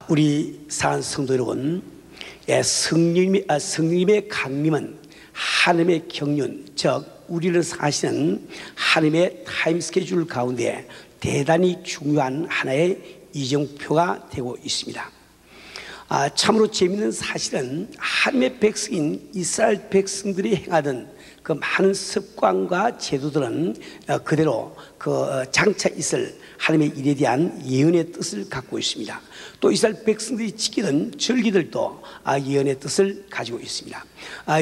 우리 사랑하는 성도 여러분, 성령님의 강림은 하나님의 경륜, 즉 우리를 사시는 하나님의 타임 스케줄 가운데 대단히 중요한 하나의 이정표가 되고 있습니다. 참으로 재미있는 사실은 하나님의 백성인 이스라엘 백성들이 행하던 그 많은 습관과 제도들은 그대로 장차 있을 하나님의 일에 대한 예언의 뜻을 갖고 있습니다. 또 이스라엘 백성들이 지키던 절기들도 예언의 뜻을 가지고 있습니다.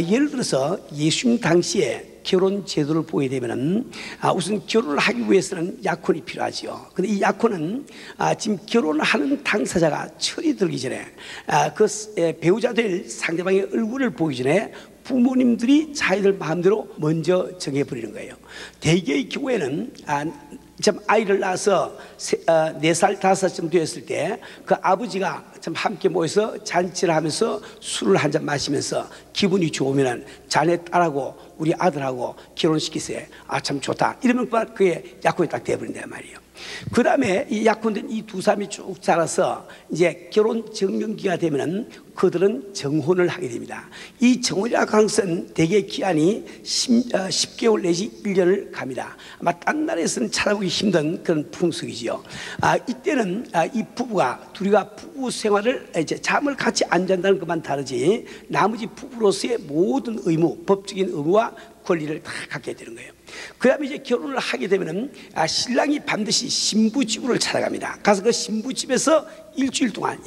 예를 들어서 예수님 당시에 결혼 제도를 보게 되면은 우선 결혼을 하기 위해서는 약혼이 필요하지요. 근데 이 약혼은 지금 결혼을 하는 당사자가 철이 들기 전에 그 배우자 될 상대방의 얼굴을 보기 전에 부모님들이 자기들 마음대로 먼저 정해버리는 거예요. 대개의 경우에는 참 아이를 낳아서 4살, 5살쯤 되었을 때 그 아버지가 참 함께 모여서 잔치를 하면서 술을 한잔 마시면서 기분이 좋으면은 자네 딸하고 우리 아들하고 결혼시키세요. 참 좋다. 이러면 그게 약혼이 딱 돼버린단 말이에요. 그 다음에 이 약혼된 이 두 사람이 쭉 자라서 이제 결혼 정년기가 되면은 그들은 정혼을 하게 됩니다. 이 정혼이라고 하는 것은 대개 기한이 10개월 내지 1년을 갑니다. 아마 딴 나라에서는 찾아보기 힘든 그런 풍속이지요. 이때는 이 부부가 둘이가 부부 생활을 이제 잠을 같이 안 잔다는 것만 다르지 나머지 부부로서의 모든 의무, 법적인 의무와 권리를 다 갖게 되는 거예요. 그 다음에 이제 결혼을 하게 되면은 신랑이 반드시 신부집으로 찾아갑니다. 가서 그 신부집에서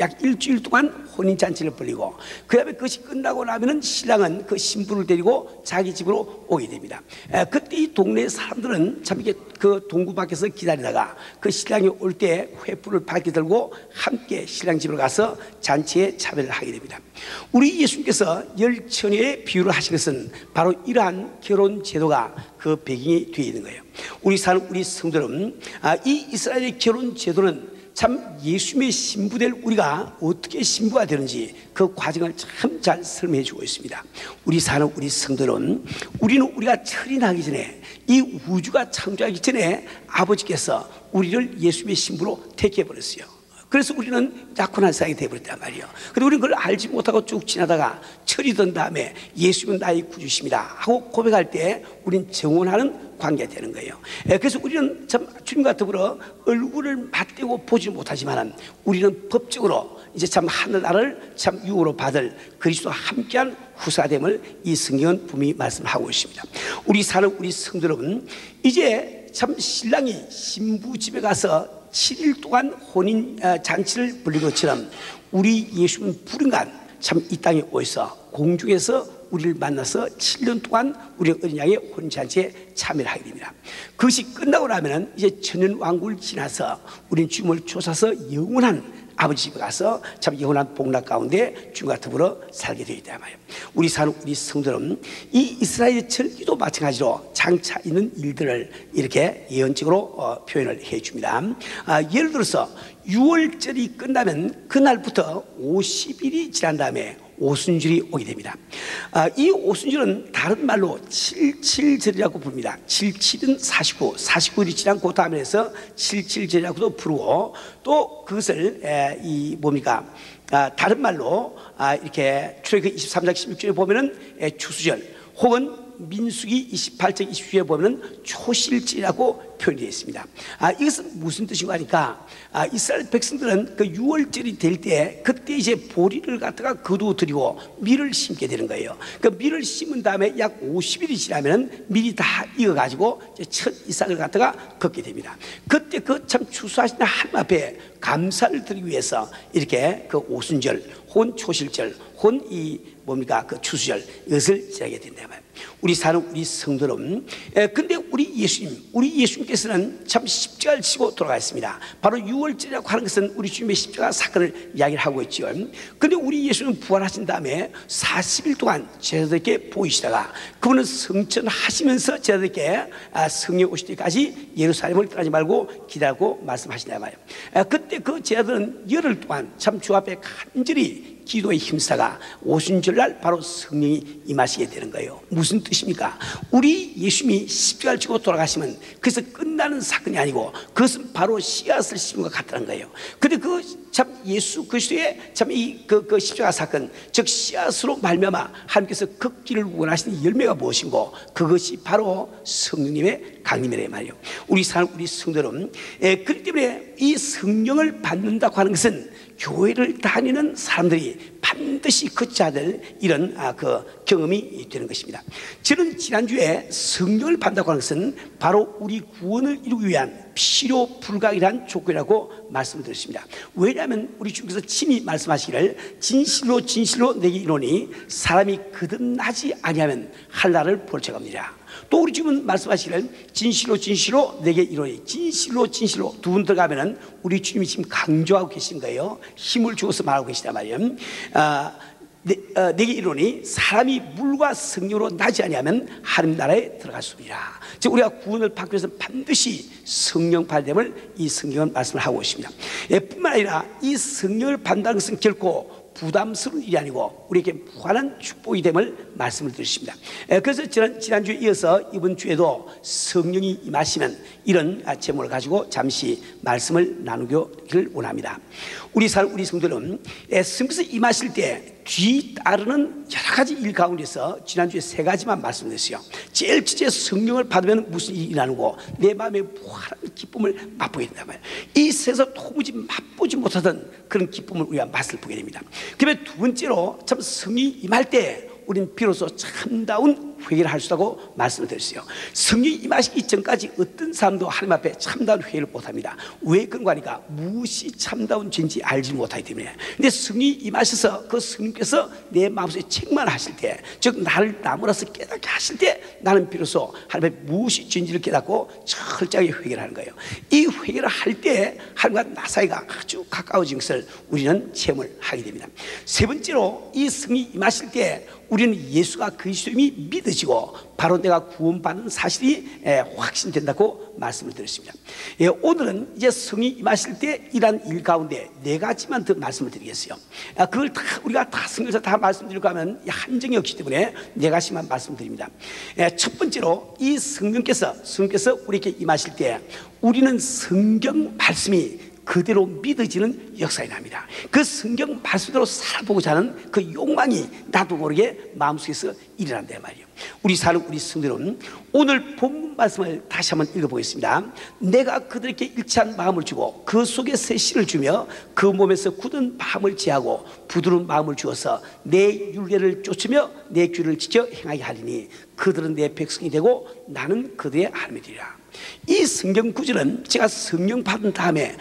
약 일주일 동안 혼인잔치를 벌이고 그 다음에 그것이 끝나고 나면은 신랑은 그 신부를 데리고 자기 집으로 오게 됩니다. 그때 이 동네 사람들은 참 이게 그 동구 밖에서 기다리다가 그 신랑이 올 때 횃불을 밝게 들고 함께 신랑 집으로 가서 잔치에 참여를 하게 됩니다. 우리 예수님께서 열처녀의 비유를 하신 것은 바로 이러한 결혼 제도가 그 배경이 되어 있는 거예요. 우리 성도들은 이 이스라엘의 결혼 제도는 참 예수님의 신부될 우리가 어떻게 신부가 되는지 그 과정을 참 잘 설명해 주고 있습니다. 우리 성도는 우리가 철인하기 전에 이 우주가 창조하기 전에 아버지께서 우리를 예수님의 신부로 택해 버렸어요. 그래서 우리는 약혼한 사람이 되어버렸단 말이에요. 근데 우리는 그걸 알지 못하고 쭉 지나다가 철이 든 다음에 예수는 나의 구주십니다 하고 고백할 때 우리는 정혼하는 관계가 되는 거예요. 그래서 우리는 참 주님과 더불어 얼굴을 맞대고 보지 못하지만 우리는 법적으로 이제 참 하늘나라를 참 유업으로 받을 그리스도와 함께한 후사됨을 이 성경은 분명히 말씀하고 있습니다. 우리 성도 여러분, 이제 참 신랑이 신부 집에 가서 7일 동안 혼인 잔치를 벌린 것처럼 우리 예수는 불인간 참 이 땅에 오셔서 공중에서 우리를 만나서 7년 동안 우리 어린 양의 혼인 잔치에 참여를 하게 됩니다. 그것이 끝나고 나면은 이제 천년왕국을 지나서 우리는 주님을 쫓아서 영원한 아버지 집에 가서 참 영원한 복락 가운데 주님과 더불어 살게 되어 있단 말이에요. 우리 성도는 이 이스라엘의 절기도 마찬가지로 장차 있는 일들을 이렇게 예언적으로 표현을 해 줍니다. 예를 들어서 6월절이 끝나면 그날부터 50일이 지난 다음에 오순절이 오게 됩니다. 이 오순절은 다른 말로 77절이라고 부릅니다. 77은 49일이 지난 그 다음에 해서 77절이라고도 부르고 또 그것을 다른 말로 이렇게 출애굽기 23장 16절에 보면은 추수절 혹은 민수기 28장 29절에 보면 초실절이라고 표현되어 있습니다. 이것은 무슨 뜻인가 하니까 이스라엘 백성들은 그 6월절이 될 때 그때 이제 보리를 갖다가 거두어들이고 밀을 심게 되는 거예요. 그 밀을 심은 다음에 약 50일이 지나면 밀이 다 익어가지고 첫 이삭을 갖다가 걷게 됩니다. 그때 그 참 추수하신 하나님 앞에 감사를 드리기 위해서 이렇게 그 오순절 혹은 초실절 혹은 그 추수절 이것을 지나게 된다 말이에요. 우리 성도는 근데 우리 예수님께서는 참 십자가를 지고 돌아가셨습니다. 바로 6월절이라고 하는 것은 우리 주님의 십자가 사건을 이야기를 하고 있죠. 근데 우리 예수는 부활하신 다음에 40일 동안 제자들에게 보이시다가 그분은 성천하시면서 제자들에게 성령 오실 때까지 예루살렘을 떠나지 말고 기다리고 말씀하신다 말이에요. 그때 그 제자들은 열흘 동안 참 주 앞에 간절히 기도에 힘쓰다가 오순절날 바로 성령이 임하시게 되는 거예요. 무슨 뜻입니까? 우리 예수님이 십자가를 지고 돌아가시면 그래서 끝난 끝나는 사건이 아니고 그것은 바로 씨앗을 심은 것 같다는 거예요. 근데 그 참 예수 그리스도의 참 이 그 십자가 사건, 즉 씨앗으로 말미암아 하나님께서 걷기를 원하시는 열매가 무엇인고, 그것이 바로 성령님의 강림이란 말이에요. 우리 성도는 그렇기 때문에 이 성령을 받는다고 하는 것은 교회를 다니는 사람들이 반드시 거쳐야 될 이런 그 경험이 되는 것입니다. 저는 지난주에 성령을 받는다고 하는 것은 바로 우리 구원을 이루기 위한 필요 불가이란 조건이라고 말씀드렸습니다. 왜냐하면 우리 주께서 친히 말씀하시기를 진실로 진실로 내게 이르노니 사람이 거듭나지 아니하면 하늘나라를 볼 자가 없느니라. 또 우리 주님은 말씀하시기를 진실로 진실로 내게 이르노니, 진실로 진실로 두 분 들어가면은 우리 주님이 지금 강조하고 계신 거예요. 힘을 주어서 말하고 계시단 말이에요. 내게 이르노니 사람이 물과 성령으로 나지 아니하면 하나님 나라에 들어갈 수 없느니라. 즉 우리가 구원을 받기 위해서 반드시 성령 받음을 이 성경은 말씀을 하고 있습니다. 뿐만 아니라 이 성령을 받는다는 것은 결코 부담스러운 일이 아니고 우리에게 무한한 축복이 됨을 말씀을 드렸습니다. 그래서 지난주에 이어서 이번 주에도 성령이 임하시는 이런 제목을 가지고 잠시 말씀을 나누기를 원합니다. 우리 성도는 성령께서 임하실 때 뒤따르는 여러 가지 일 가운데서 지난주에 세 가지만 말씀드렸어요. 제일 첫째, 성령을 받으면 무슨 일이 일어나는 거, 내 마음에 무한한 기쁨을 맛보게 된단 말이에요. 이 세상 도무지 맛보지 못하던 그런 기쁨을 우리가 맛을 보게 됩니다. 그다음에 두 번째로 참 성령이 임할 때 우리는 비로소 참다운 회개를 할 수 있다고 말씀을 드렸어요. 성령이 임하시기 전까지 어떤 사람도 하나님 앞에 참다운 회개를 못합니다. 왜 그런가 하니까 무엇이 참다운 죄인지 알지 못하기 때문에. 근데 성령이 임하셔서 그 성령께서 내 마음속에 책망하실 때, 즉 나를 나무라서 깨닫게 하실 때 나는 비로소 하나님 앞에 무엇이 죄인지를 깨닫고 철저하게 회개를 하는 거예요. 이 회개를 할 때 하나님과 나 사이가 아주 가까워진 것을 우리는 체험을 하게 됩니다. 세 번째로, 이 성령이 임하실 때 우리는 예수가 그리스도임이 믿어지고 바로 내가 구원받는 사실이 확신된다고 말씀을 드렸습니다. 오늘은 이제 성령이 임하실 때 이러한 일 가운데 네 가지만 더 말씀을 드리겠어요. 그걸 다 우리가 다 성경에서 다 말씀드리려고 하면 한정이 없기 때문에 네 가지만 말씀드립니다. 첫 번째로, 이 성령께서 우리에게 임하실 때 우리는 성경 말씀이 그대로 믿어지는 역사가 납니다. 그 성경 말씀대로 살아보고자 하는 그 욕망이 나도 모르게 마음속에서 일어난단 말이에요. 우리 성도는 오늘 본문 말씀을 다시 한번 읽어보겠습니다. 내가 그들에게 일치한 마음을 주고 그 속에 새 씨를 주며 그 몸에서 굳은 마음을 제하고 부드러운 마음을 주어서 내 율례를 쫓으며 내 규를 지켜 행하게 하리니 그들은 내 백성이 되고 나는 그들의 하나님이 되리라. 이 성경 구절은 제가 성령 받은 다음에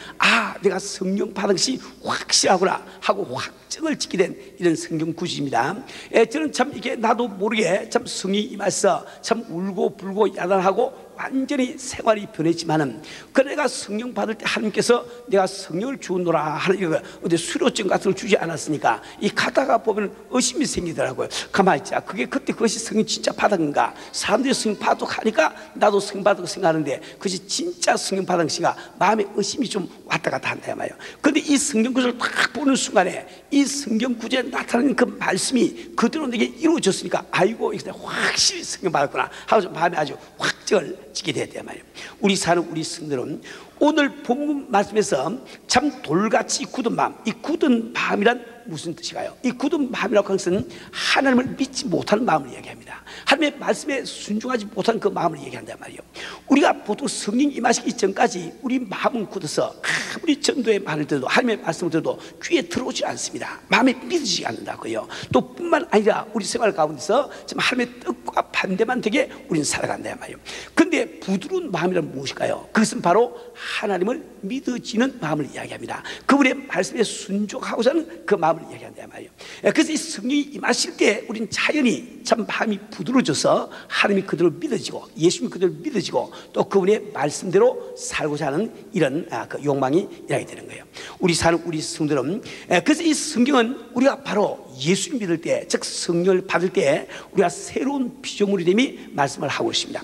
내가 성령 받은 것이 확실하구나 하고 확정을 짓게 된 이런 성경 구절입니다. 저는 참 이게 나도 모르게 참 성령이 임하셔서 참 울고 불고 야단하고 완전히 생활이 변했지만은, 그 내가 성령 받을 때 하나님께서 내가 성령을 주노라 하는 이거 어디 수료증 같은 걸 주지 않았으니까 이 가다가 보면 의심이 생기더라고요. 가만히 있자, 그게 그때 그것이 성령 진짜 받은 건가? 사람들이 성령 받고 하니까 나도 성령 받고 생각하는데 그것이 진짜 성령 받은 것인가? 마음에 의심이 좀 왔다 갔다 한다 말이에요. 그런데 이 성경 구절을 딱 보는 순간에 이 성경 구절에 나타나는 그 말씀이 그대로 내게 이루어졌으니까 아이고 이게 확실히 성령 받았구나 하고 마음에 아주 확정을 지게 되었단 말이에요. 우리 성도는 오늘 본문 말씀에서 참 돌같이 굳은 마음, 이 굳은 마음이란 무슨 뜻일까요? 이 굳은 마음이라고 하는 것은 하나님을 믿지 못하는 마음을 얘기합니다. 하나님의 말씀에 순종하지 못하는 그 마음을 얘기한단 말이에요. 우리가 보통 성령 임하시기 전까지 우리 마음은 굳어서 아무리 전도의 말을 들어도 하나님의 말씀을 들어도 귀에 들어오지 않습니다. 마음에 믿어지지 않는다고요. 또 뿐만 아니라 우리 생활 가운데서 지금 하나님의 뜻과 반대만 되게 우리는 살아간단 말이에요. 그런데 부드러운 마음이란 무엇일까요? 그것은 바로 하나님을 믿어지는 마음을 이야기합니다. 그분의 말씀에 순종하고자 하는 그 마음을 이야기한단 말이에요. 그래서 이 성령이 임하실 때 우리는 자연히 참 마음이 부드러워져서 하나님이 그대로 믿어지고 예수님이 그대로 믿어지고 또 그분의 말씀대로 살고자 하는 이런 그 욕망이 일어나게 되는 거예요. 우리 성도는 그래서 이 성경은 우리가 바로 예수를 믿을 때, 즉 성령을 받을 때 우리가 새로운 피조물이 됨이 말씀을 하고 있습니다.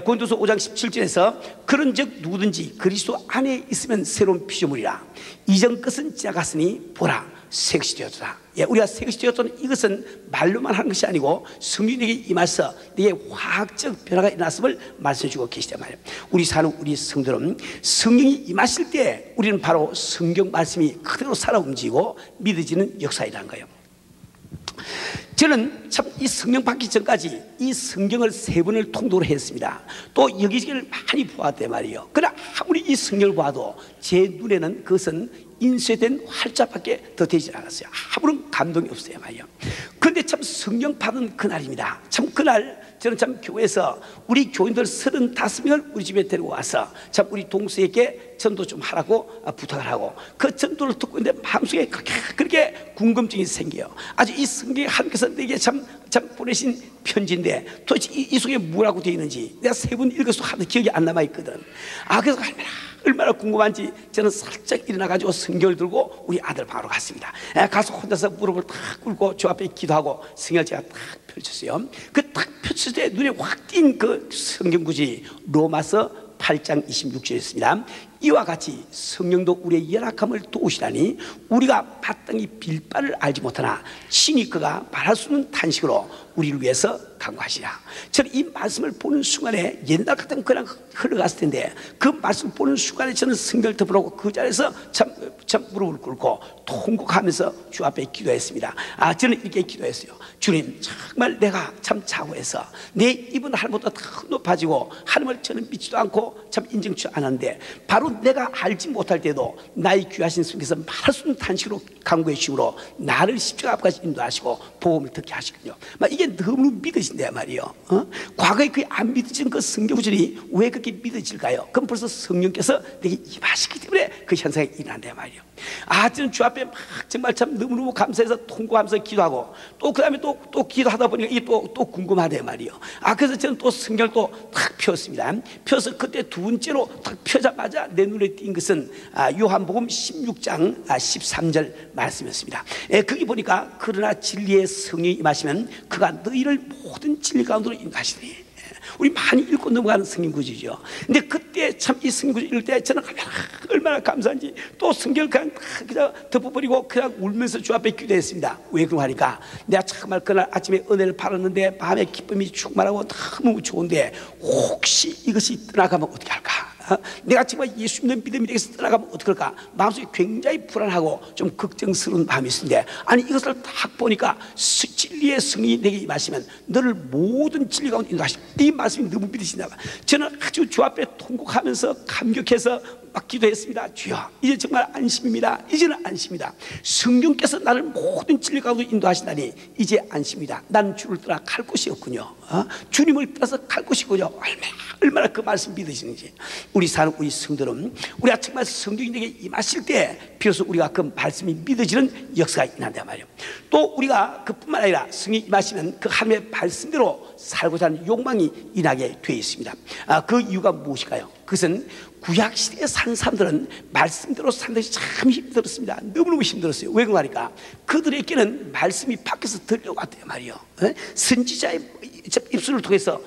고린도서 5장 17절에서 그런즉 누구든지 그리스도 안에 있으면 새로운 피조물이라. 이전 것은 지나갔으니 보라 새 것이 되었다. 우리가 새 것이 되었다는 이것은 말로만 하는 것이 아니고 성령에게 임해서 내게 화학적 변화가 일어났음을 말씀해 주고 계시단 말이에요. 우리 사는 우리 성도는 성령이 임하실 때 우리는 바로 성경 말씀이 그대로 살아 움직이고 믿어지는 역사이라는 거예요. 저는 참 이 성령 받기 전까지 이 성경을 3번을 통독을 했습니다. 또 여기저기를 많이 보았단 말이에요. 그러나 아무리 이 성경을 봐도 제 눈에는 그것은 인쇄된 활자밖에 더 되지 않았어요. 아무런 감동이 없어요 말이에요. 그런데 참 성령 받은 그날입니다. 참 그날 저는 참 교회에서 우리 교인들 35명을 우리 집에 데리고 와서 참 우리 동수에게 전도 좀 하라고 부탁을 하고 그 전도를 듣고 있는데 마음속에 그렇게 궁금증이 생겨요. 아주 이 성경이 하나님께서 내게 참 보내신 편지인데 도대체 이 속에 뭐라고 되어 있는지 내가 3번 읽어서 하도 기억이 안 남아있거든. 그래서 얼마나 궁금한지 저는 살짝 일어나가지고 성경을 들고 우리 아들 방으로 갔습니다. 가서 혼자서 무릎을 탁 꿇고 저 앞에 기도하고 성경을 제가 탁 펼쳤어요. 그 딱 펼쳤을 때 눈에 확 띈 그 성경 구절이 로마서 8장 26절이었습니다. 이와 같이 성령도 우리의 연약함을 도우시다니 우리가 마땅히 빌 바를 알지 못하나 친히 그가 말할 수 없는 탄식으로 우리를 위해서 간구하시라. 저는 이 말씀을 보는 순간에 옛날 같으면 그냥 흘러갔을 텐데 그 말씀을 보는 순간에 저는 성경을 덮으라고 그 자리에서 참 무릎을 꿇고 통곡하면서 주 앞에 기도했습니다. 저는 이렇게 기도했어요. 주님, 정말 내가 참 자고해서 내 입은 하늘보다 더 높아지고 하늘을 저는 믿지도 않고 참 인정치 않았는데 바로 내가 알지 못할 때도 나의 귀하신 성께서 말할 수 없는 탄식으로 간구해 주심으로 나를 십자가 앞까지 인도하시고 복음을 듣게 하시군요. 이게 너무 믿으신데 말이에요. 과거에 그게 안 믿어진 그 성경 구절이 왜 그렇게 믿어질까요? 그럼 벌써 성령께서 내게 임하시기 때문에 그 현상이 일어난단 말이에요. 저는 주 앞에 막 정말 참 너무너무 감사해서 통곡하면서 기도하고 또 그 다음에 또 기도하다 보니까 이게 또 궁금하단 말이에요. 그래서 저는 또 성경을 또 탁 폈습니다. 펴서 그때 두 번째로 탁 펴자마자 내 눈에 띈 것은 요한복음 16장 13절 말씀이었습니다. 거기 보니까 그러나 진리의 성령이 임하시면 그가 너희를 모든 진리 가운데로 인도하시니 우리 많이 읽고 넘어가는 성경 구절이죠. 근데 그때 참 이 성경 구절 읽을 때 저는 얼마나 감사한지 또 성경을 그냥 덮어버리고 그냥 울면서 주 앞에 기도했습니다. 왜 그러고 하니까 내가 정말 그날 아침에 은혜를 받았는데 밤에 기쁨이 충만하고 너무 좋은데 혹시 이것이 떠나가면 어떻게 할까? 내가 정말 예수 믿는 믿음이 되겠어 떠나가면 어떡할까? 마음속에 굉장히 불안하고 좀 걱정스러운 마음이 있는데 이것을 딱 보니까 진리의 성령이 내게 임하시면 너를 모든 진리 가운데 인도하시면 이 말씀이 너무 믿으신다. 저는 아주 주 앞에 통곡하면서 감격해서 막 기도했습니다. 주여, 이제 정말 안심입니다. 이제는 안심이다. 성령께서 나를 모든 진리 가운데 인도하신다니 이제 안심이다. 난 주를 떠나 갈 곳이 없군요. 주님을 떠나서 갈 곳이 없군요. 얼마나 그 말씀 믿으시는지. 우리 사는 우리 성도는 우리가 정말 성령이 내게 임하실 때 비로소 우리가 그 말씀이 믿어지는 역사가 일어난단 말이에요. 또 우리가 그뿐만 아니라 성령이 임하시면 그 하나님의 말씀대로 살고자 하는 욕망이 일어나게 되어 있습니다. 그 이유가 무엇일까요? 그것은 구약시대에 산 사람들은 말씀대로 사는 것이 참 힘들었습니다. 너무너무 힘들었어요. 왜 그러니까 그들에게는 말씀이 밖에서 들려왔대요 말이에요. 선지자의 입술을 통해서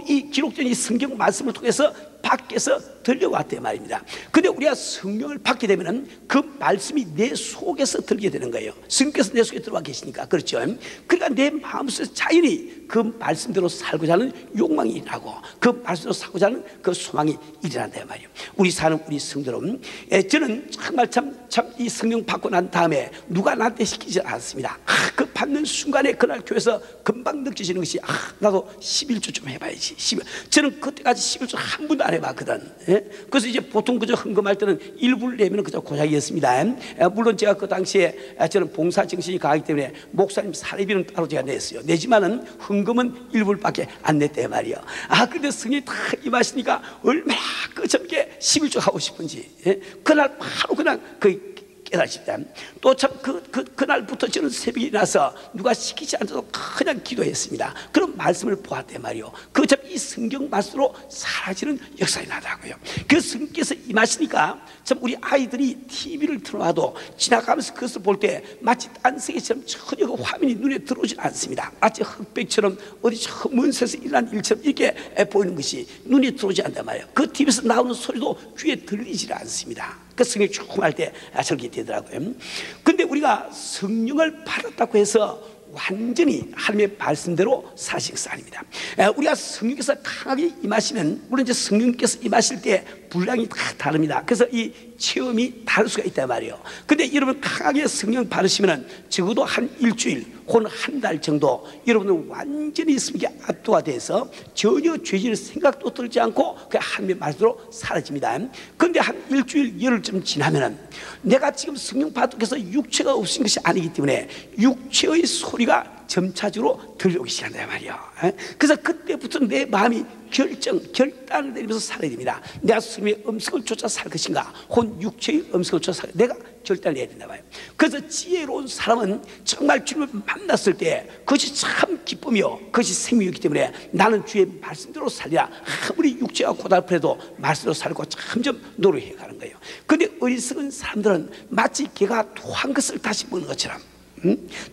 이 기록된 이 성경 말씀을 통해서 밖에서 들려왔대 말입니다. 근데 우리가 성령을 받게 되면 그 말씀이 내 속에서 들게 되는 거예요. 성령께서 내 속에 들어와 계시니까. 그렇죠. 그러니까 내 마음속에서 자연히 그 말씀대로 살고자 하는 욕망이 일어나고 그 말씀대로 살고자 하는 그 소망이 일어난다 말이에요. 우리 사는 우리 성도는 저는 정말 참 이 성령 받고 난 다음에 누가 나한테 시키지 않았습니다. 그 받는 순간에 그날 교회에서 금방 느껴지는 것이 나도 11조 좀 해봐야지. 저는 그때까지 11조 한 번도 안 해봤거든. 그래서 이제 보통 그저 헌금할 때는 일부를 내면 그저 고작이었습니다. 물론 제가 그 당시에 저는 봉사 정신이 강하기 때문에 목사님 사례비는 따로 제가 냈어요. 내지만은 헌금은 일부밖에 안 냈대 말이요. 근데 성령이 다 임하시니까 얼마나 그 젊게 11조 하고 싶은지. 그날 바로 그냥 그 깨달으십니다. 또 참 그날부터 저는 새벽에 일어나서 누가 시키지 않아도 그냥 기도했습니다. 그런 말씀을 보았단 말이요. 그 참 이 성경 말씀으로 사라지는 역사가 나더라고요. 그 성령께서 임하시니까 참 우리 아이들이 TV를 틀어놔도 지나가면서 그것을 볼 때 마치 딴 세계처럼 전혀 그 화면이 눈에 들어오지 않습니다. 마치 흑백처럼 어디 저 먼 세상에서 일어난 일처럼 이렇게 보이는 것이 눈에 들어오지 않단 말이에요. 그 TV에서 나오는 소리도 귀에 들리지 않습니다. 그 성령이 조금 할 때 저렇게 되더라고요. 근데 우리가 성령을 받았다고 해서 완전히 하나님의 말씀대로 사실 것은 아닙니다. 우리가 성령께서 강하게 임하시면, 물론 이제 성령께서 임하실 때 분량이 다 다릅니다. 그래서 이 체험이 다를 수가 있단 말이에요. 근데 여러분 강하게 성령 받으시면 적어도 한 일주일 혹은 한 달 정도 여러분은 완전히 성령에 압도가 돼서 전혀 죄질 생각도 들지 않고 그냥 하나님의 말씀으로 사라집니다. 그런데 한 일주일 열흘쯤 지나면은 내가 지금 성령 받아서 육체가 없은 것이 아니기 때문에 육체의 소리가 점차적으로 들려오기 시작한단 말이에요. 그래서 그때부터 내 마음이 결단을 내리면서 살아야 됩니다. 내가 성령의 음성을 쫓아 살 것인가, 혹은 육체의 음성을 쫓아 살 것인가, 내가 결단을 내야 된다 말이에요. 그래서 지혜로운 사람은 정말 주님을 만났을 때 그것이 참 기쁨이요, 그것이 생명이기 때문에 나는 주의 말씀대로 살리라. 아무리 육체가 고달프해도 말씀대로 살고 점점 노력해 가는 거예요. 그런데 어리석은 사람들은 마치 개가 토한 것을 다시 먹는 것처럼,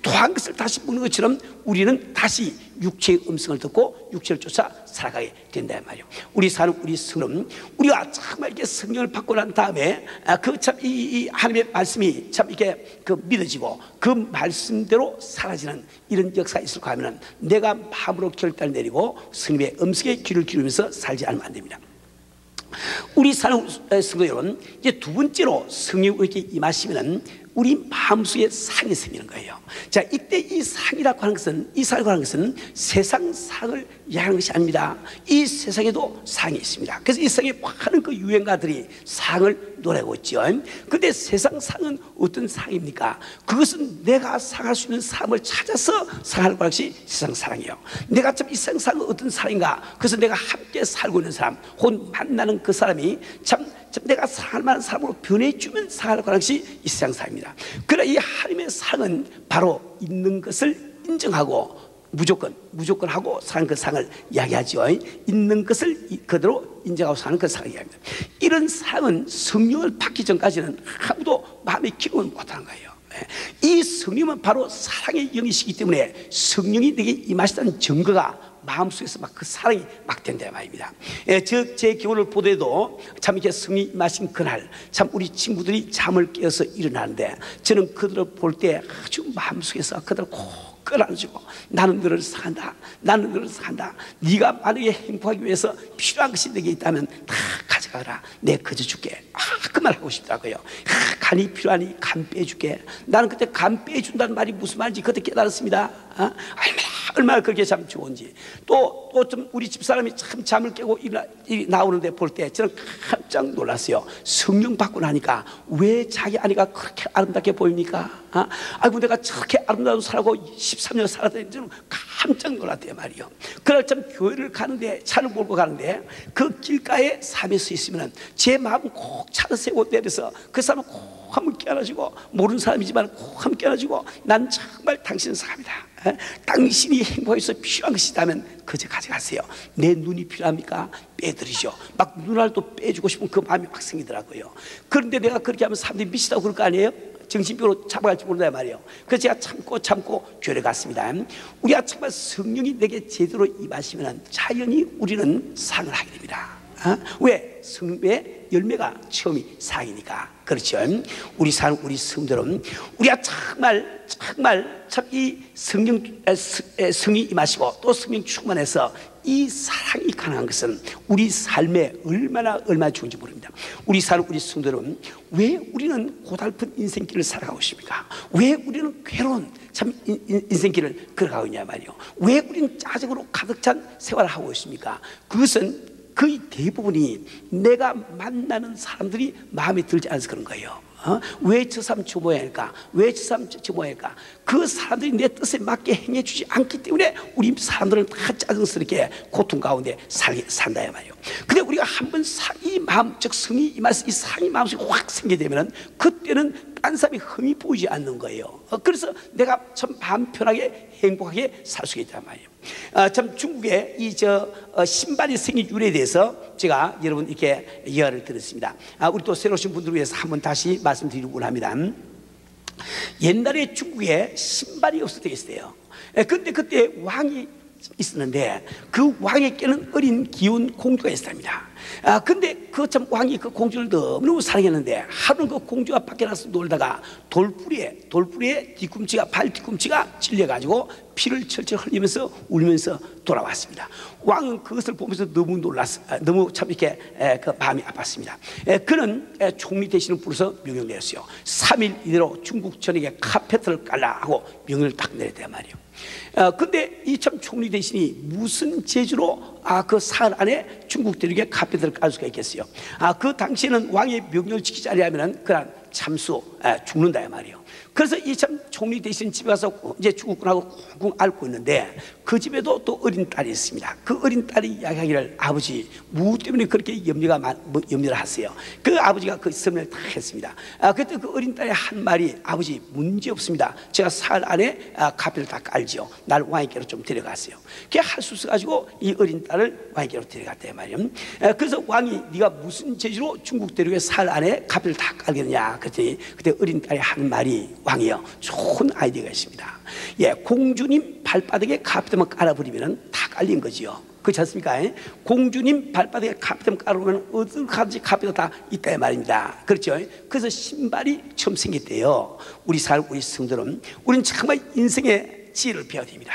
토한 것을 다시 먹는 것처럼 우리는 다시 육체의 음성을 듣고 육체를 쫓아 살아가게 된다 말이에요. 우리 사는 우리 성은 우리가 정말 이렇게 성령을 받고 난 다음에 그 참 이 하나님의 말씀이 참 이렇게 믿어지고 그 말씀대로 사라지는 이런 역사가 있을까 하면은 내가 마음으로 결단을 내리고 성령의 음성에 귀를 기울이면서 살지 않으면 안 됩니다. 우리 사는 성도 여러분, 이제 두 번째로 성령이 이렇게 임하시면은 우리 마음속에 상이 생기는 거예요. 자, 이때 이 상이라고 하는 것은, 이 상이라고 하는 것은 세상 상을 이야기하는 것이 아닙니다. 이 세상에도 상이 있습니다. 그래서 이 세상에 많은 그 유행가들이 상을 노래하고 있죠. 근데 세상 상은 어떤 상입니까? 그것은 내가 상할 수 있는 삶을 찾아서 상하는 것이 세상 사랑이에요. 내가 참 이 세상 상은 어떤 사랑인가? 그래서 내가 함께 살고 있는 사람, 혹은 만나는 그 사람이 참 내가 사랑할 만한 사람으로 변해주면 사랑하는 것이 이 세상 사랑입니다. 그러나 이 하나님의 사랑은 바로 있는 것을 인정하고 무조건 하고 사는 그 상을 이야기하죠. 있는 것을 그대로 인정하고 사는 그 상을 이야기합니다. 이런 상은 성령을 받기 전까지는 아무도 마음에 기록을 못하는 거예요. 이 성령은 바로 사랑의 영이시기 때문에 성령이 내게 임하시다는 증거가 마음속에서 막 그 사랑이 막 된다 말입니다. 제 경우를 보더라도 참 이렇게 성령이 임하신 그날 참 우리 친구들이 잠을 깨어서 일어나는데 저는 그들을 볼 때 아주 마음속에서 그들을 꼭 끌어안아주고 나는 너를 사랑한다, 나는 너를 사랑한다, 네가 만약에 행복하기 위해서 필요한 것이 내게 있다면 다 가져가라, 내가 거저 줄게. 그 말 하고 싶더라고요. 간이 필요하니 간 빼줄게. 나는 그때 간 빼준다는 말이 무슨 말인지 그때 깨달았습니다. 얼마나 그렇게 참 좋은지. 또 좀 우리 집사람이 참 잠을 깨고 나오는데 볼 때 저는 깜짝 놀랐어요. 성령 받고 나니까 왜 자기 아내가 그렇게 아름답게 보입니까? 아이고 내가 저렇게 아름다운 살고 13년 살았더니 저는 깜짝 놀랐대요 말이요. 그날 참 교회를 가는데, 차를 몰고 가는데 그 길가에 사람이 서 있으면 제 마음은 꼭 차를 세우고 내려서 그 사람은 꼭 함께 안아주고, 모르는 사람이지만 꼭 함께 안아주고, 난 정말 당신은 사람이다, 당신이 행복해서 필요한 것이 있다면 그저 가져가세요. 내 눈이 필요합니까? 빼드리죠. 막 눈알도 빼주고 싶은 그 마음이 막 생기더라고요. 그런데 내가 그렇게 하면 사람들이 미치다고 그럴 거 아니에요? 정신병으로 잡아갈지 모른다 말이에요. 그래서 제가 참고 교회를 갔습니다. 우리가 정말 성령이 내게 제대로 임하시면 자연히 우리는 상을 하게 됩니다. 왜? 성령의 열매가 처음이 상이니까. 그렇죠. 우리 사는 우리 성도는 우리가 정말 참 이 성령이 임하시고 또 성령 충만해서 이 사랑이 가능한 것은 우리 삶에 얼마나 좋은지 모릅니다. 우리 사는 우리 성도는 왜 우리는 고달픈 인생길을 살아가고 있습니까? 왜 우리는 괴로운 참 인생길을 걸어가고 있냐 말이요. 왜 우리는 짜증으로 가득 찬 생활을 하고 있습니까? 그것은 거의 대부분이 내가 만나는 사람들이 마음에 들지 않아서 그런 거예요. 왜 저 사람 주모해야 할까? 왜 저 사람 주모해야 할까? 그 사람들이 내 뜻에 맞게 행해주지 않기 때문에 우리 사람들은 다 짜증스럽게 고통 가운데 산다 말이에요. 근데 우리가 한번 이 마음, 즉 성이 임해서 이 상이 마음속에 확 생기게 되면은 그때는 딴 사람이 흠이 보이지 않는 거예요. 그래서 내가 참 마음 편하게 행복하게 살 수 있단 말이에요. 참 중국의 신발이 생긴 유래에 대해서 제가 여러분 이렇게 예화를 들었습니다. 우리 또 새로 오신 분들을 위해서 한번 다시 말씀드리려고 합니다. 옛날에 중국에 신발이 없을 때가 있어요. 근데 그때 왕이 있었는데 그 왕에게는 어린 귀여운 공주가 있었답니다. 근데 그 참 왕이 그 공주를 너무너무 사랑했는데 하루는 그 공주가 밖에 나서 놀다가 돌부리에 발 뒤꿈치가 찔려가지고 피를 철철 흘리면서 울면서 돌아왔습니다. 왕은 그것을 보면서 너무 놀랐어. 너무 참 이렇게 그 마음이 아팠습니다. 그는 총리 대신을 부르서 명령을 내렸어요. 3일 이내로 중국 전역에 카페트를 깔라 하고 명령을 딱 내렸단 말이에요. 근데 이 참 총리 대신이 무슨 재주로 그 사흘 안에 중국 대륙에 카페트를 깔 수가 있겠어요? 그 당시에는 왕의 명령을 지키지 않으면 그냥 참수 죽는다 이 말이에요. 그래서 이 참 총리 대신 집에 가서 이제 중국군하고 쿵쿵 앓고 있는데 그 집에도 또 어린 딸이 있습니다. 그 어린 딸이 이야기하기를 아버지 무엇 때문에 그렇게 염려를 하세요? 그 아버지가 그 설명을 다 했습니다. 그때 그 어린 딸의 한 말이 아버지 문제 없습니다. 제가 사흘 안에 카페를 다 깔지요. 날 왕에게로 좀 데려가세요. 그게 할 수 있어가지고 이 어린 딸을 왕에게로 데려갔대 말이에요. 그래서 왕이 네가 무슨 재주로 중국 대륙에 사흘 안에 카페를 다 깔겠느냐 그랬더니 그때 어린 딸이 한 말이 왕이요 좋은 아이디어가 있습니다. 공주님 발바닥에 카페만 깔아버리면 다 깔린 거지요. 그렇지 않습니까? 공주님 발바닥에 카페만 깔아보면 어디까지 카페가 다 있다 말입니다. 그렇죠? 그래서 신발이 처음 생겼대요. 우리 성도는 우리는 정말 인생의 지혜를 배워야 됩니다.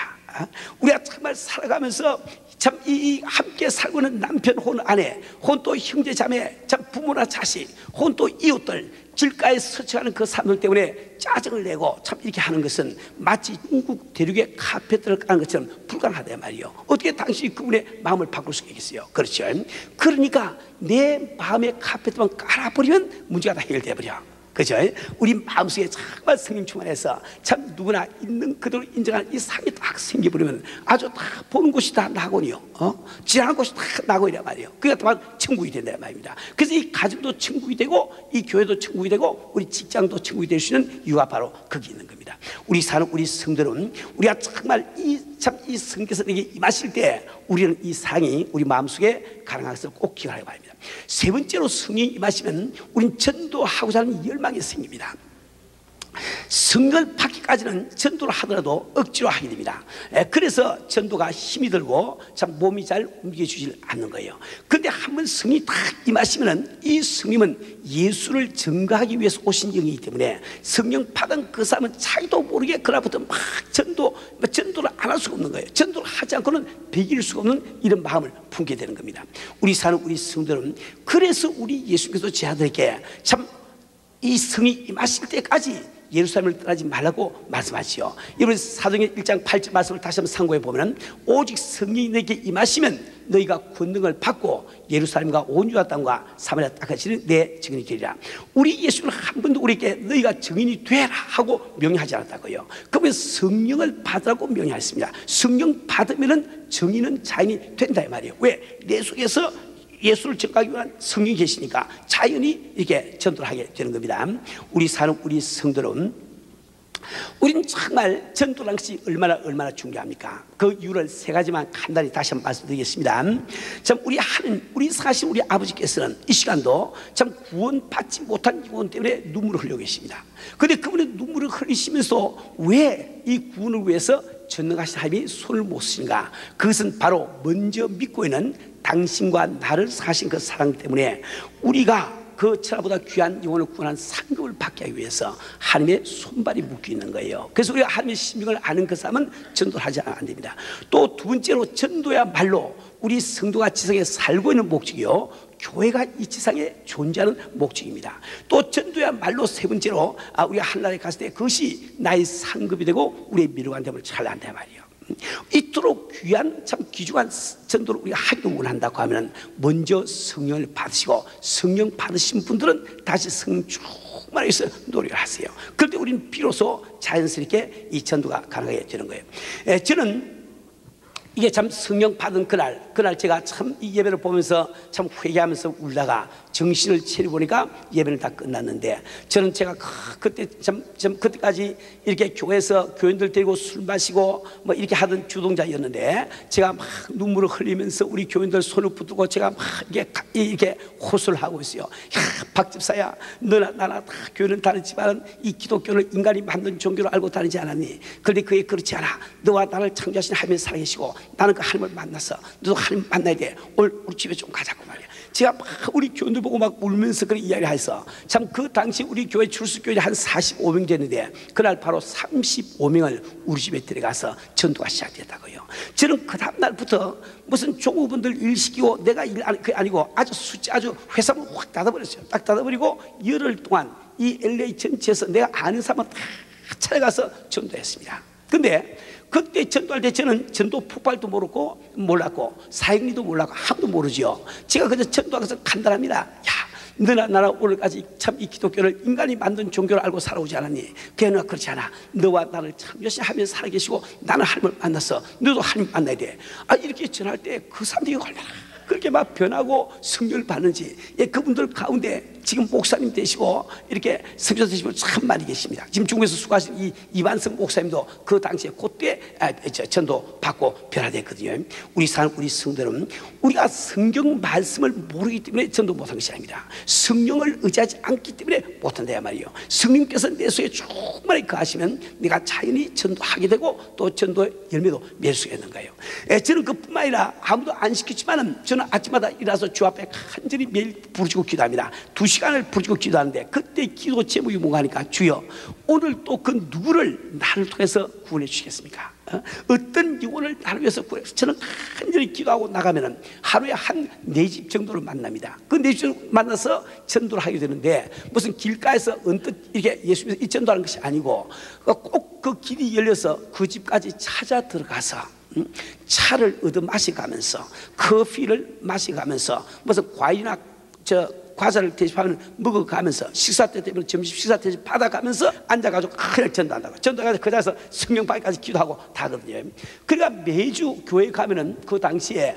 우리가 정말 살아가면서 참 이 함께 살고 있는 남편 혼 아내 혼 또 형제 자매 참 부모나 자식 혼 또 이웃들 길가에 서쳐가는 그 사람들 때문에 짜증을 내고 참 이렇게 하는 것은 마치 중국 대륙의 카페트를 까는 것처럼 불가능하다 말이에요. 어떻게 당신이 그분의 마음을 바꿀 수가 있겠어요? 그렇죠? 그러니까 내 마음의 카페트만 깔아버리면 문제가 다 해결돼 버려. 그죠? 우리 마음속에 정말 성령 충만해서 참 누구나 있는 그대로 인정하는 이 상이 딱 생겨버리면 아주 다 보는 곳이 다 낙원이요. 지나는 곳이 다 낙원이란 말이에요. 그게 다 천국이 된다는 말입니다. 그래서 이 가정도 천국이 되고 이 교회도 천국이 되고 우리 직장도 천국이 될 수 있는 이유가 바로 거기 있는 겁니다. 우리 사는 우리 성들은 우리가 정말 이 성께서 내게 임하실 때 우리는 이 상이 우리 마음속에 가능한 것을 꼭 기억하기 바랍니다. 세 번째로 성령이 임하시면 우리는 전도하고자 하는 열망이 생깁니다. 성령을 받기까지는 전도를 하더라도 억지로 하게 됩니다. 그래서 전도가 힘이 들고 참 몸이 잘 움직여주질 않는 거예요. 그런데 한번 성령이 딱 임하시면 이 성령은 예수를 증거하기 위해서 오신 영이기 때문에 성령 받은 그 사람은 자기도 모르게 그날부터 막 전도를 안 할 수가 없는 거예요. 전도를 하지 않고는 배길 수가 없는 이런 마음을 품게 되는 겁니다. 우리 사는 우리 성도는 그래서 우리 예수께서 제 아들에게 참 이 성이 임하실 때까지 예루살렘을 떠나지 말라고 말씀하시오. 여러분 사도행전 1장 8절 말씀을 다시 한번 참고해 보면 오직 성령이 너에게 임하시면 너희가 권능을 받고 예루살렘과 온 유다 땅과 사마리아 땅까지는 내 증인이 되리라. 우리 예수는 한 번도 우리에게 너희가 증인이 되라 하고 명령하지 않았다고요. 그러면 성령을 받으라고 명령했습니다. 성령 받으면 증인은 자인이 된다 이 말이에요. 왜? 내 속에서 예수를 증거하기 위한 성령이 계시니까 자연히 이렇게 전도를 하게 되는 겁니다. 우리 사는 우리 성도는 우리는 정말 전도라는 것이 얼마나 중요합니까? 그 이유를 세 가지만 간단히 다시 한번 말씀드리겠습니다. 참 우리 사실 우리 아버지께서는 이 시간도 참 구원받지 못한 구원 때문에 눈물을 흘리고 계십니다. 그런데 그분의 눈물을 흘리시면서 왜 이 구원을 위해서 전능하신 하나님이 손을 못 쓰신가? 그것은 바로 먼저 믿고 있는 당신과 나를 사신 그 사랑 때문에 우리가 그 천하보다 귀한 영혼을 구원한 상급을 받기 위해서 하나님의 손발이 묶여 있는 거예요. 그래서 우리가 하나님의 심령을 아는 그 사람은 전도를 하지 안 됩니다. 또 두 번째로 전도야말로 우리 성도가 지상에 살고 있는 목적이요 교회가 이 지상에 존재하는 목적입니다. 또 전도야말로 세 번째로 우리가 하늘나라에 갔을 때 그것이 나의 상급이 되고 우리의 미래관 됨을 찬란한단 말이에요. 이토록 귀한 참 귀중한 전도를 우리가 하기를 원한다고 하면 먼저 성령을 받으시고, 성령 받으신 분들은 다시 성령 충만하게 해서 노력을 하세요. 그럴 때 우리는 비로소 자연스럽게 이 전도가 가능하게 되는 거예요. 저는 이게 참 성령 받은 그날 제가 참 이 예배를 보면서 참 회개하면서 울다가 정신을 차려보니까 예배는 다 끝났는데, 저는 제가 그때 그때까지 이렇게 교회에서 교인들 데리고 술 마시고 뭐 이렇게 하던 주동자였는데, 제가 막 눈물을 흘리면서 우리 교인들 손을 붙들고 제가 막 이렇게 호소를 하고 있어요. 야, 박 집사야, 너나 나나 다 교회는 다르지만 이 기독교는 인간이 만든 종교로 알고 다니지 않았니? 그런데 그게 그렇지 않아. 너와 나를 창조하신 하나님이 살아계시고, 나는 그 하나님을 만나서 너도 하나님 만나야 돼. 오늘 우리 집에 좀 가자고 말이야. 제가 막 우리 교인들 보고 막 울면서 그런 이야기를 해서, 참 그 당시 우리 교회 출석교인이 한 45명 됐는데 그날 바로 35명을 우리 집에 데려가서 전도가 시작됐다고요. 저는 그 다음 날부터 무슨 종업원들 일 시키고 내가 그게 아니고 아주 회사를 확 닫아버렸어요. 딱 닫아버리고 열흘 동안 이 LA 전체에서 내가 아는 사람은 다 찾아가서 전도했습니다. 근데 그때 전도할 때 저는 전도 폭발도 몰랐고 사역리도 몰랐고 아무도 모르죠. 제가 그저 전도하면서 간단합니다. 야, 너나 나나 오늘까지 참 이 기독교를 인간이 만든 종교를 알고 살아오지 않았니? 걔는 그렇지 않아. 너와 나를 참 열심히 하면서 살아계시고 나는 하나님을 만났어. 너도 하나님 만나야 돼. 이렇게 전할 때 그 사람들이 얼마나 그렇게 막 변하고 성령을 받는지. 그분들 가운데 지금 목사님 되시고 이렇게 선교사 되시고 참 많이 계십니다. 지금 중국에서 수고하신 이 이완성 목사님도 그 당시에 그때 전도 받고 변화됐거든요. 우리 성도는 우리가 성경 말씀을 모르기 때문에 전도 못한 것이 아닙니다. 성령을 의지하지 않기 때문에 못한다 말이에요. 성령께서 내 속에 충만히 거하시면 내가 자연히 전도하게 되고 또 전도의 열매도 맺을 수 있는 거예요. 저는 그뿐만 아니라 아무도 안 시켰지만은 저는 아침마다 일어나서 주 앞에 간절히 매일 부르짖고 기도합니다. 2시간을 부르짖고 기도하는데, 그때 기도 제목이 뭔가 하니까, 주여 오늘 또 그 누구를 나를 통해서 구원해 주시겠습니까? 어떤 영혼을 나를 위해서 구원해. 저는 간절히 기도하고 나가면은 하루에 한 4집 정도를 만납니다. 그 4집 만나서 전도를 하게 되는데, 무슨 길가에서 언뜻 이렇게 예수 믿어서 이 전도하는 것이 아니고 꼭 그 길이 열려서 그 집까지 찾아 들어가서 차를 얻어 마셔가면서, 커피를 마셔가면서, 무슨 과일이나 과자를 대접하면 먹어가면서, 식사 때 되면 점심 식사 대접 받아가면서 앉아가지고 그냥 전도한다고. 전도해가지고 그 자리에서 성령 받기까지 기도하고 다 하거든요. 그러니까 매주 교회 가면은 그 당시에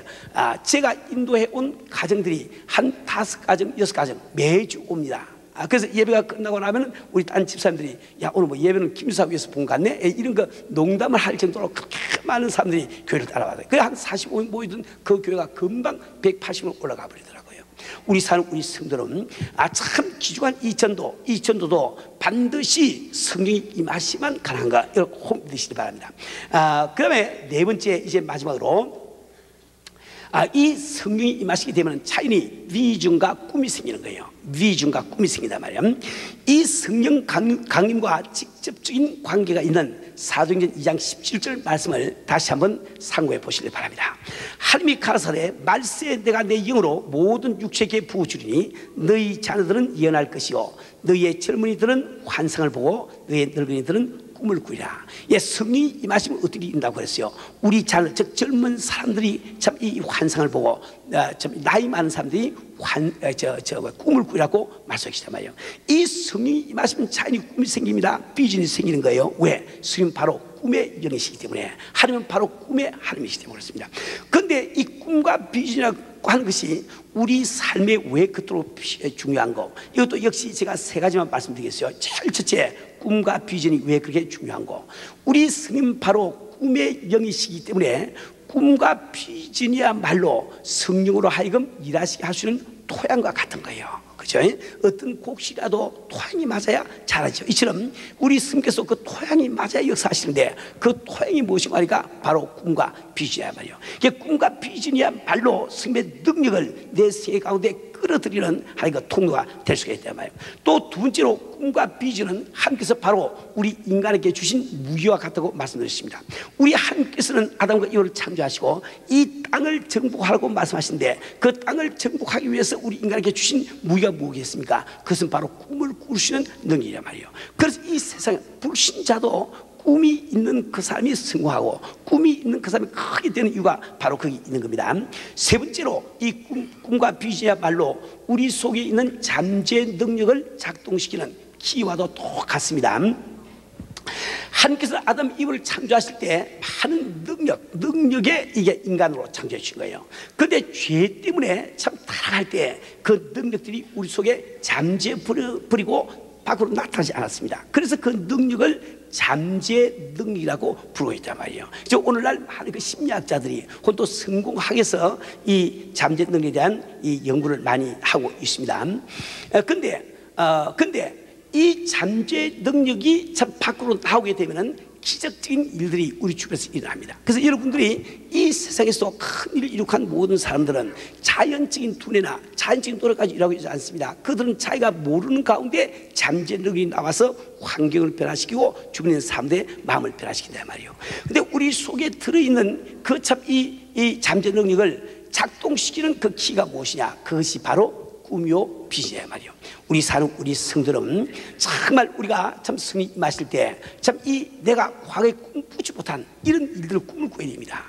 제가 인도해 온 가정들이 한 5가정, 6가정 매주 옵니다. 그래서 예배가 끝나고 나면 우리 딴 집사님들이, 야 오늘 뭐 예배는 김유사 위에서 본 것 같네, 이런 거 농담을 할 정도로 그렇게 많은 사람들이 교회를 따라와요. 그래 한 45명 모이던 그 교회가 금방 180명 올라가 버리더라고요. 우리 성도는 참 귀중한 이 전도도 반드시 성령이 임하시면 가능한가, 이걸 꼭 믿으시기 바랍니다. 그 다음에 네 번째, 이제 마지막으로 이 성령이 임하시게 되면 자연히 비전과 꿈이 생기는 거예요. 비전과 꿈이 생긴단 말이에요. 이 성령 강림과 직접적인 관계가 있는 사도행전 2장 17절 말씀을 다시 한번 상고해 보시길 바랍니다. 하나님이 가라사대 말세 내가 내 영으로 모든 육체에게 부어주리니 너희 자녀들은 예언할 것이요 너희의 젊은이들은 환상을 보고 너희의 늙은이들은 꿈을 꾸리라. 성령이 임하시면 어떻게 인다고 그랬어요? 우리 자녀, 즉 젊은 사람들이 참 이 환상을 보고, 나이 많은 사람들이 꿈을 꾸리라고 말씀하시단 말이에요. 이 성령이 임하시면 자연히 꿈이 생깁니다. 비전이 생기는 거예요. 왜? 성령은 바로 꿈의 영이시기 때문에, 하나님은 바로 꿈의 하나님이시기 때문에 그렇습니다. 그런데 이 꿈과 비전이라고 하는 것이 우리 삶에 왜 그토록 중요한 거, 이것도 역시 제가 3가지만 말씀드리겠어요. 제일 첫째, 꿈과 비전이 왜 그렇게 중요한 거, 우리 스님 바로 꿈의 영이시기 때문에 꿈과 비전이야말로 성령으로 하여금 일하시게 할 수 있는 토양과 같은 거예요. 그죠? 어떤 곡식이라도 토양이 맞아야 자라죠. 이처럼 우리 스님께서 그 토양이 맞아야 역사하시는데, 그 토양이 무엇인가 하니까 바로 꿈과 비전이야 말이에요. 꿈과 비전이야말로 스님의 능력을 내 세계 가운데 끌어들이는 하나님의 통로가 될 수가 있단 말이에요. 또 두 번째로, 꿈과 비전은 하나님께서 바로 우리 인간에게 주신 무기와 같다고 말씀드렸습니다. 우리 하나님께서는 아담과 이브를 창조하시고 이 땅을 정복하라고 말씀하시는데, 그 땅을 정복하기 위해서 우리 인간에게 주신 무기가 무엇이겠습니까? 그것은 바로 꿈을 꾸시는 능력이란 말이에요. 그래서 이 세상에 불신자도 꿈이 있는 그 사람이 성공하고 꿈이 있는 그 사람이 크게 되는 이유가 바로 거기 있는 겁니다. 세 번째로 이 꿈과 비전이야말로 우리 속에 있는 잠재 능력을 작동시키는 키와도 똑같습니다. 하나님께서 아담 이브를 창조하실 때 많은 능력에 이게 인간으로 창조해 주신 거예요. 그런데 죄 때문에 참 타락할 때 그 능력들이 우리 속에 잠재 버리고 밖으로 나타나지 않았습니다. 그래서 그 능력을 잠재 능력이라고 부르고 있단 말이에요. 그래서 오늘날 많은 그 심리학자들이 혹은 또 성공학에서 이 잠재 능력에 대한 이 연구를 많이 하고 있습니다. 근데 이 잠재 능력이 참 밖으로 나오게 되면은 기적적인 일들이 우리 주변에서 일어납니다. 그래서 여러분들이 이 세상에서 큰 일을 이룩한 모든 사람들은 자연적인 두뇌나 자연적인 노력까지 일하고 있지 않습니다. 그들은 자기가 모르는 가운데 잠재 능력이 나와서 환경을 변화시키고 주변에 있는 사람들의 마음을 변화시킨단 말이에요. 근데 우리 속에 들어있는 그 참 이 잠재 능력을 작동시키는 그 키가 무엇이냐? 그것이 바로 꿈이요 비전이야 말이요. 우리 사는 우리 성들은 정말 우리가 참 성이 임하실 때 참 이 내가 과거에 꿈꾸지 못한 이런 일들을 꿈을 꾸어야 됩니다.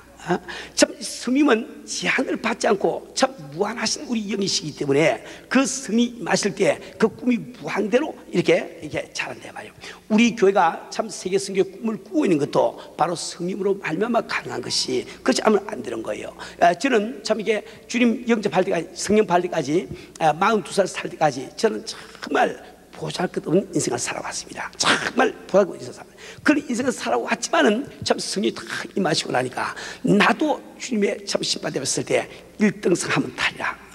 참 성님은 제한을 받지 않고 참 무한하신 우리 영이시기 때문에 그 성이 임하실 때 그 꿈이 무한대로 이렇게 자란단 말이에요. 우리 교회가 참 세계 선교의 꿈을 꾸고 있는 것도 바로 성님으로 말미암아 가능한 것이, 그렇지 않으면 안 되는 거예요. 저는 참 이게 주님 영접할 때까지, 성령 받을 때까지 42살 살 때까지 저는 정말 보잘것없는 인생을 살아왔습니다. 정말 보잘것없는 인생을 살아왔습니다. 그런 인생을 살아왔지만은 참 성이 다 임하시고 나니까 나도 주님의 참 심판대 봤을 때 1등상 하면 탈이라.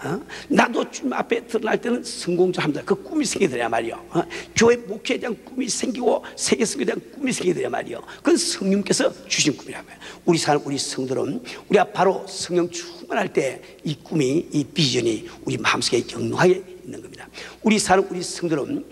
나도 주님 앞에 드러날 때는 성공자 합니다. 그 꿈이 생기더라 말이요. 교회 목회에 대한 꿈이 생기고 세계 성교에 대한 꿈이 생기더라 말이요. 그건 성령께서 주신 꿈이란 말이에요. 우리 사는 우리 성들은 우리가 바로 성령 충만할 때 이 꿈이, 이 비전이 우리 마음속에 영롱하게 있는 겁니다. 우리 사는 우리 성들은,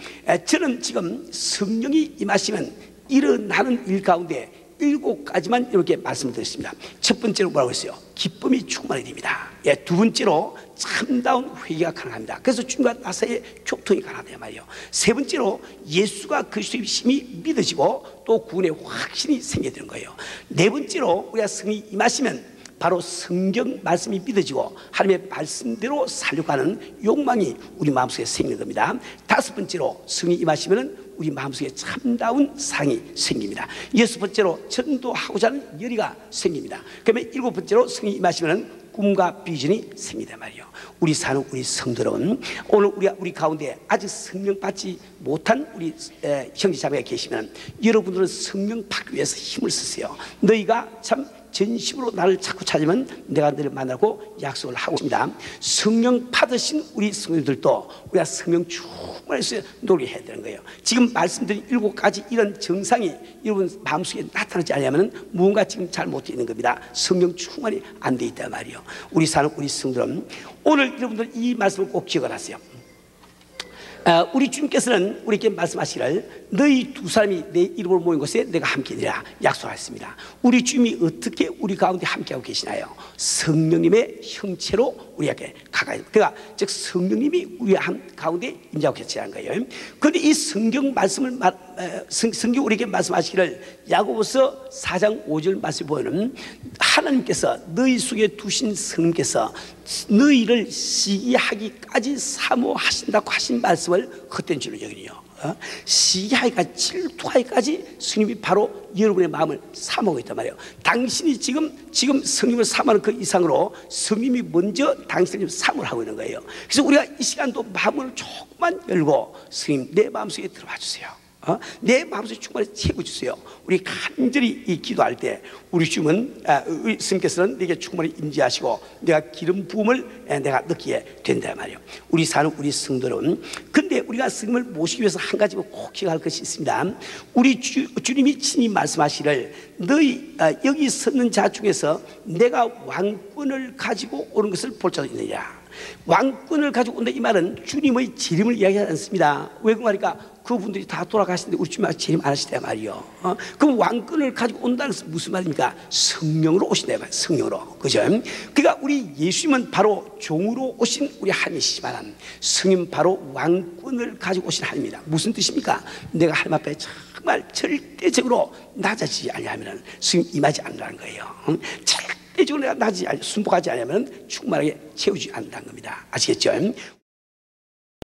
저는 지금 성령이 임하시면 일어나는 일 가운데 7가지만 이렇게 말씀드렸습니다. 첫 번째로 뭐라고 했어요? 기쁨이 충만해야 됩니다. 두 번째로 참다운 회개가 가능합니다. 그래서 주님과 나 사이에 교통이 가능하단 말이에요. 세 번째로 예수가 그리스도의 심히 믿어지고 또 구원의 확신이 생겨야 되는 거예요. 네 번째로 우리가 성이 임하시면 바로 성경 말씀이 믿어지고 하나님의 말씀대로 살려고 하는 욕망이 우리 마음속에 생기는 겁니다. 다섯 번째로 성이 임하시면 우리 마음속에 참다운 사랑이 생깁니다. 여섯 번째로 전도하고자 하는 열의가 생깁니다. 그러면 일곱 번째로 성이 임하시면 꿈과 비전이 생기단 말이에요. 우리 사는 우리 성들은 오늘 우리 가운데 아직 성령 받지 못한 우리 형제자매가 계시면 여러분들은 성령 받기 위해서 힘을 쓰세요. 너희가 참 전심으로 나를 자꾸 찾으면 내가 너를 만나고 약속을 하고 있습니다. 성령 받으신 우리 성도들도 우리가 성령 충만해서 노력해야 되는 거예요. 지금 말씀드린 7가지 이런 정상이 여러분 마음속에 나타나지 않으면 무언가 지금 잘못되어 있는 겁니다. 성령 충만이 안 돼 있단 말이에요. 우리 사는 우리 성도들은 오늘 여러분들 이 말씀을 꼭 기억을 하세요. 우리 주님께서는 우리에게 말씀하시기를 너희 두 사람이 내 이름으로 모인 곳에 내가 함께 있으리라 약속하셨습니다. 우리 주님이 어떻게 우리 가운데 함께하고 계시나요? 성령님의 형체로 우리에게 가까이, 그러니까 즉 성령님이 우리 가운데 임재하고 계시다는 거예요. 그런데 이 성경 말씀을 성경 우리에게 말씀하시기를 야고보서 4장 5절 말씀을 보면 하나님께서 너희 속에 두신 성령께서 너희를 시기하기까지 사모하신다고 하신 말씀을 헛된 줄로 여기니요. 시기하기까지, 질투하기까지 스님이 바로 여러분의 마음을 사모하고 있단 말이에요. 당신이 지금 스님을 사모하는 그 이상으로 스님이 먼저 당신을 사모를 하고 있는 거예요. 그래서 우리가 이 시간도 마음을 조금만 열고 스님 내 마음속에 들어와 주세요. 내 마음속에 충만히 채워주세요. 우리 간절히 이 기도할 때 우리 주님은 우리 스님께서는 내게 충만히 임재하시고 내가 기름 부음을 내가 느끼게 된단 말이에요. 우리 사는 우리 성도는, 근데 우리가 스님을 모시기 위해서 한 가지 꼭 기억할 것이 있습니다. 우리 주님이 친히 말씀하시기를 너희 여기 섰는 자 중에서 내가 왕권을 가지고 오는 것을 볼 자가 있느냐. 왕권을 가지고 온다 이 말은 주님의 재림을 이야기하지 않습니다. 왜 그러니까 그분들이 다 돌아가시는데 우리 주님이 재림 안 하시단 말이요. 그럼 왕권을 가지고 온다는 것은 무슨 말입니까? 성령으로 오신다 말이에요. 성령으로, 그죠? 그러니까 우리 예수님은 바로 종으로 오신 우리 하나님이시지만 성령 바로 왕권을 가지고 오신 하나님입니다. 무슨 뜻입니까? 내가 하나님 앞에 정말 절대적으로 낮아지지 아니하면 스님 임하지 않는다는 거예요. 절대적으로 내가 낮아지지 순복하지 않으면 충만하게 채우지 않는다는 겁니다. 아시겠죠?